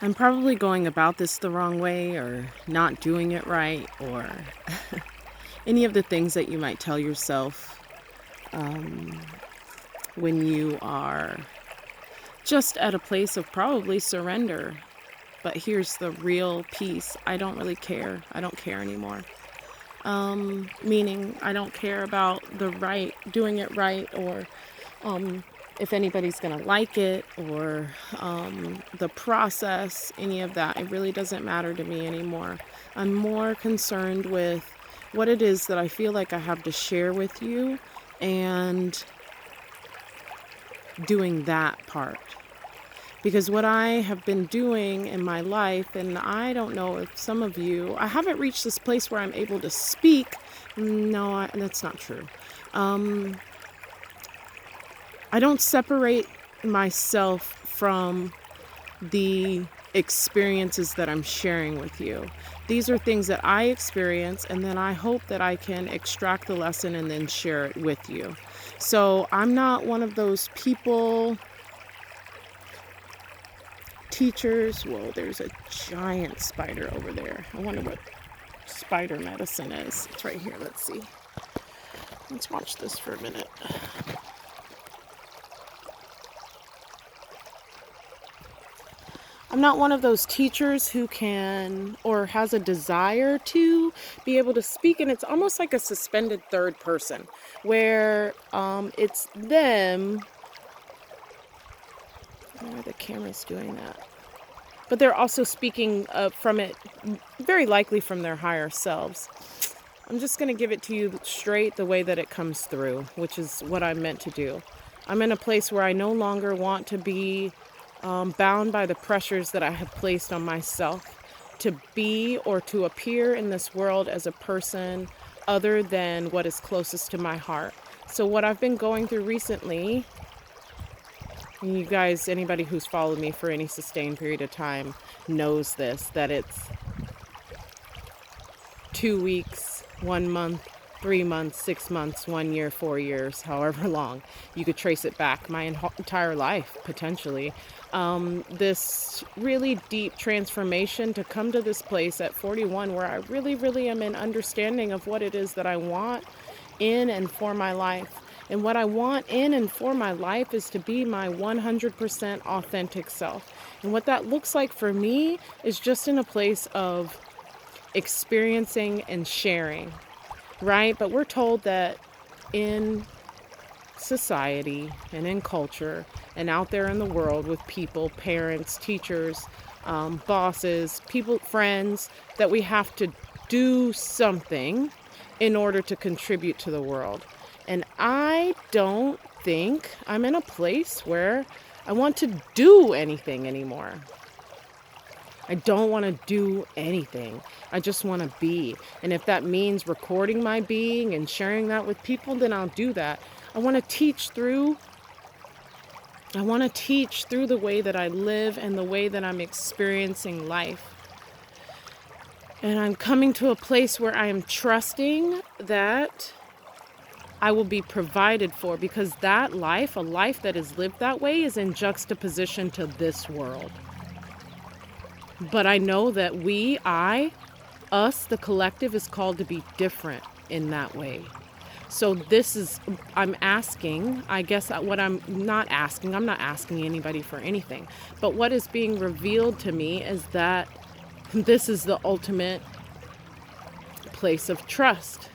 I'm probably going about this the wrong way or not doing it right or any of the things that you might tell yourself um, when you are just at a place of probably surrender. But here's the real piece. I don't really care. I don't care anymore. Meaning I don't care about doing it right, or if anybody's going to like it, or the process, any of that. It really doesn't matter to me anymore. I'm more concerned with what it is that I feel like I have to share with you and doing that part. Because what I have been doing in my life, and I don't know if some of you, I haven't reached this place where I'm able to speak. No, that's not true. I don't separate myself from the experiences that I'm sharing with you. These are things that I experience, and then I hope that I can extract the lesson and then share it with you. So I'm not one of those people, teachers. Whoa, there's a giant spider over there. I wonder what spider medicine is. It's right here. Let's see. Let's watch this for a minute. I'm not one of those teachers who can or has a desire to be able to speak, and it's almost like a suspended third person where it's them. Why are the cameras doing that? But they're also speaking from it, very likely from their higher selves. I'm just going to give it to you straight the way that it comes through, which is what I'm meant to do. I'm in a place where I no longer want to be bound by the pressures that I have placed on myself to be or to appear in this world as a person other than what is closest to my heart. So what I've been going through recently, and you guys, anybody who's followed me for any sustained period of time knows this, that it's 2 weeks, 1 month, 3 months, 6 months, 1 year, 4 years, however long. You could trace it back my entire life, potentially. This really deep transformation to come to this place at 41 where I really, really am in understanding of what it is that I want in and for my life. And what I want in and for my life is to be my 100% authentic self. And what that looks like for me is just in a place of experiencing and sharing, right? But we're told that in society and in culture and out there in the world with people, parents, teachers, bosses, people, friends, that we have to do something in order to contribute to the world. And I don't think I'm in a place where I want to do anything anymore. I don't want to do anything. I just want to be. And if that means recording my being and sharing that with people, then I'll do that. I want to teach through the way that I live and the way that I'm experiencing life. And I'm coming to a place where I am trusting that I will be provided for, because that life, a life that is lived that way, is in juxtaposition to this world. But I know that us, the collective, is called to be different in that way. So I'm asking, I guess what I'm not asking anybody for anything. But what is being revealed to me is that this is the ultimate place of trust.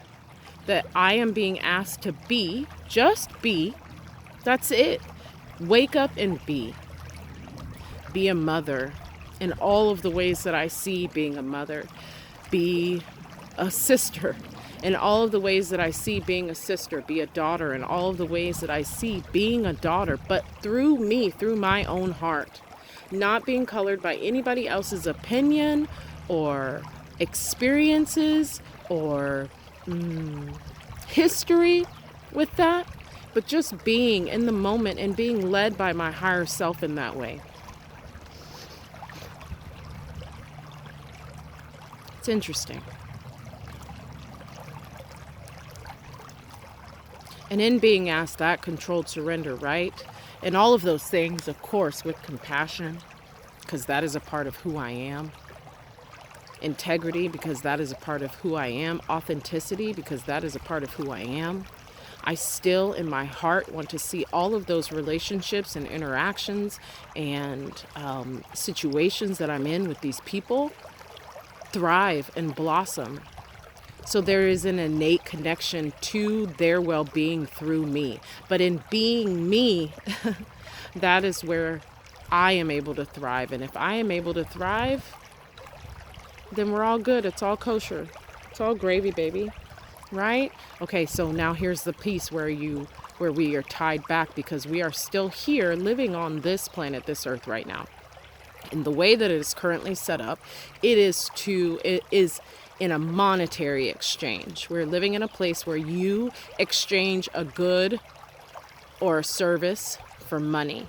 That I am being asked to be, just be, that's it. Wake up and be. Be a mother in all of the ways that I see being a mother. Be a sister in all of the ways that I see being a sister. Be a daughter in all of the ways that I see being a daughter, but through me, through my own heart. Not being colored by anybody else's opinion or experiences or history with that, but just being in the moment and being led by my higher self in that way. It's interesting. And in being asked that, controlled surrender, right? And all of those things, of course, with compassion, because that is a part of who I am. Integrity, because that is a part of who I am. Authenticity, because that is a part of who I am. I still, in my heart, want to see all of those relationships and interactions and situations that I'm in with these people thrive and blossom. So there is an innate connection to their well-being through me. But in being me, that is where I am able to thrive. And if I am able to thrive, then we're all good. It's all kosher. It's all gravy, baby. Right? Okay, so now here's the piece where we are tied back, because we are still here living on this planet, this earth right now. And the way that it is currently set up, it is in a monetary exchange. We're living in a place where you exchange a good or a service for money.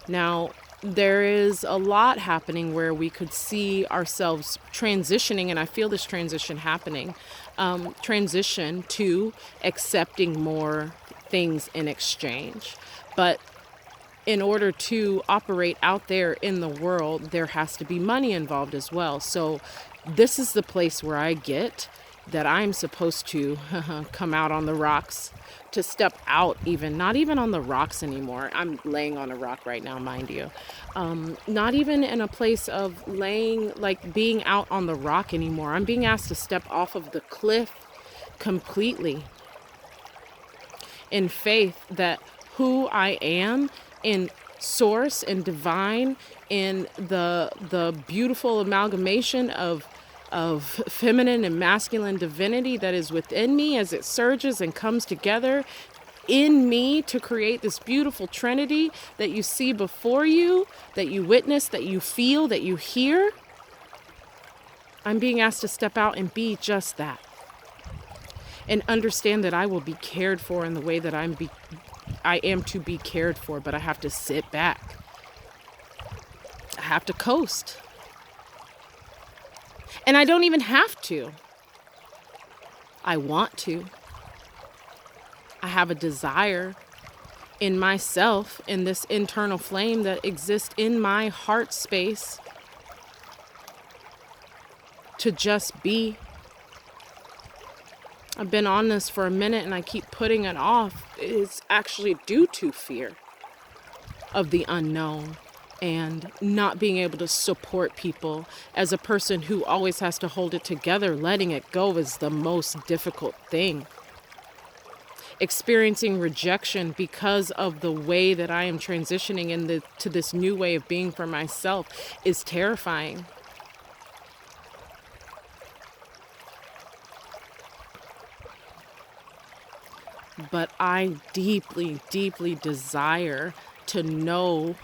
Now, there is a lot happening where we could see ourselves transitioning, and I feel this transition happening, transition to accepting more things in exchange. But in order to operate out there in the world, there has to be money involved as well. So this is the place where I get that I'm supposed to come out on the rocks, to step out, even not even on the rocks anymore. I'm laying on a rock right now, mind you. Not even in a place of being out on the rock anymore. I'm being asked to step off of the cliff completely, in faith that who I am in source and divine, in the beautiful amalgamation of feminine and masculine divinity that is within me as it surges and comes together in me to create this beautiful trinity that you see before you, that you witness, that you feel, that you hear. I'm being asked to step out and be just that, and understand that I will be cared for in the way that I am to be cared for, but I have to sit back. I have to coast. And I don't even have to. I want to. I have a desire in myself, in this internal flame that exists in my heart space, to just be. I've been on this for a minute and I keep putting it off. It's actually due to fear of the unknown and not being able to support people. As a person who always has to hold it together, letting it go is the most difficult thing. Experiencing rejection because of the way that I am transitioning to this new way of being for myself is terrifying. But I deeply, deeply desire to know,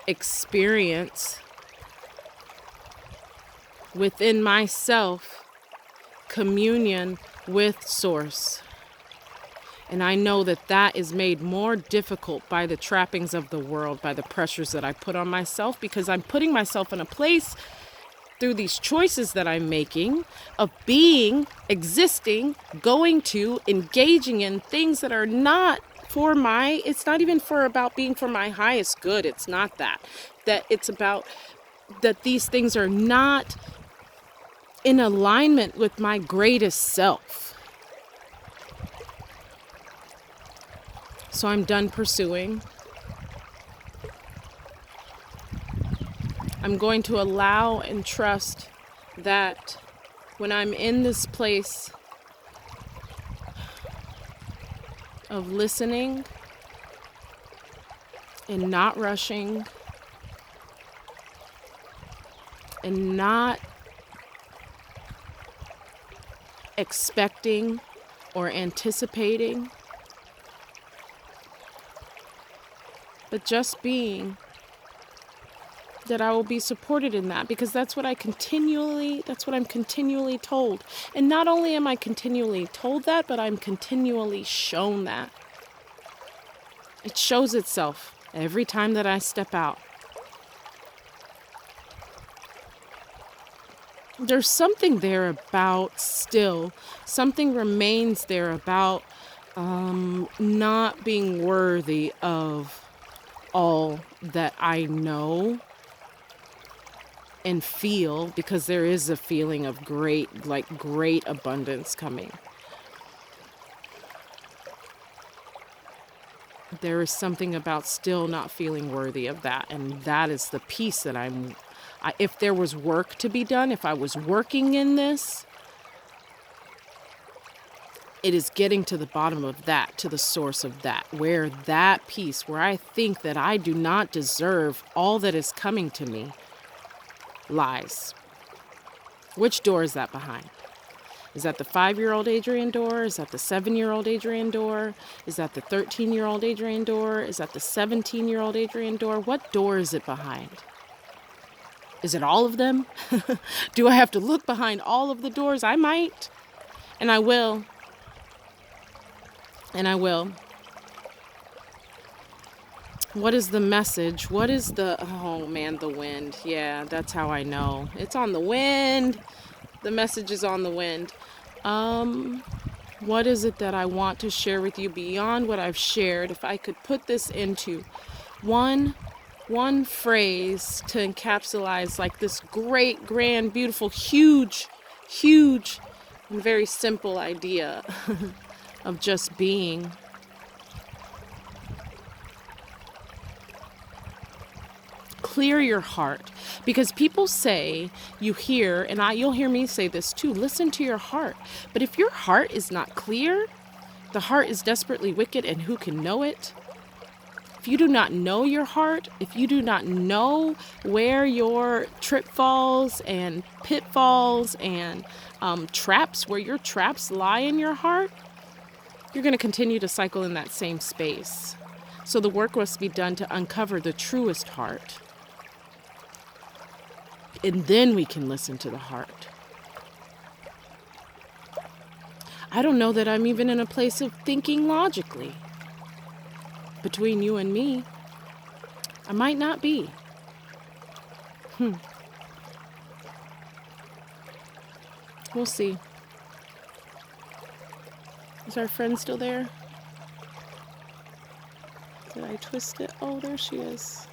experience within myself communion with Source. And I know that that is made more difficult by the trappings of the world, by the pressures that I put on myself, because I'm putting myself in a place through these choices that I'm making of being, existing, going to, engaging in things that are not it's not even about being for my highest good. It's not that. That it's about that these things are not in alignment with my greatest self. So I'm done pursuing. I'm going to allow and trust that when I'm in this place of listening and not rushing and not expecting or anticipating, but just being, that I will be supported in that, because that's what I'm continually told. And not only am I continually told that, but I'm continually shown that. It shows itself every time that I step out. There's something there about something remains there about Not being worthy of all that I know and feel, because there is a feeling of great abundance coming. There is something about still not feeling worthy of that, and that is the piece that if there was work to be done, if I was working in this, it is getting to the bottom of that, to the source of that, where that piece, where I think that I do not deserve all that is coming to me, lies. Which door is that behind? Is that the 5-year-old Adrian door? Is that the 7-year-old Adrian door? Is that the 13-year-old Adrian door? Is that the 17-year-old Adrian door? What door is it behind? Is it all of them? Do I have to look behind all of the doors? I might. And I will. And I will. What is the message? What is oh man, the wind. Yeah, that's how I know. It's on the wind. The message is on the wind. What is it that I want to share with you beyond what I've shared? If I could put this into one phrase to encapsulate like this great, grand, beautiful, huge, and very simple idea of just being. Clear your heart, because people say, you'll hear me say this too, listen to your heart. But if your heart is not clear, the heart is desperately wicked, and who can know it? If you do not know your heart, if you do not know where your trip falls and pitfalls and traps, where your traps lie in your heart, you're going to continue to cycle in that same space. So the work must be done to uncover the truest heart. And then we can listen to the heart. I don't know that I'm even in a place of thinking logically. Between you and me, I might not be. We'll see. Is our friend still there? Did I twist it? Oh, there she is.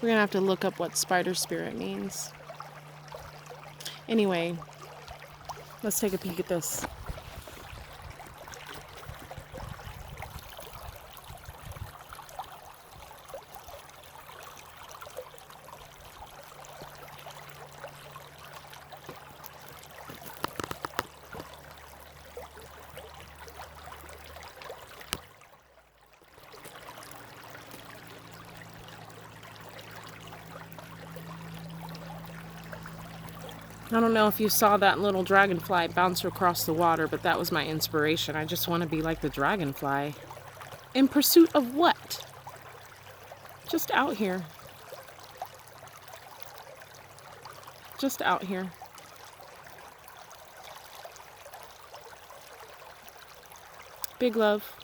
We're going to have to look up what spider spirit means. Anyway, let's take a peek at this. I don't know if you saw that little dragonfly bounce across the water, but that was my inspiration. I just want to be like the dragonfly. In pursuit of what? Just out here. Just out here. Big love.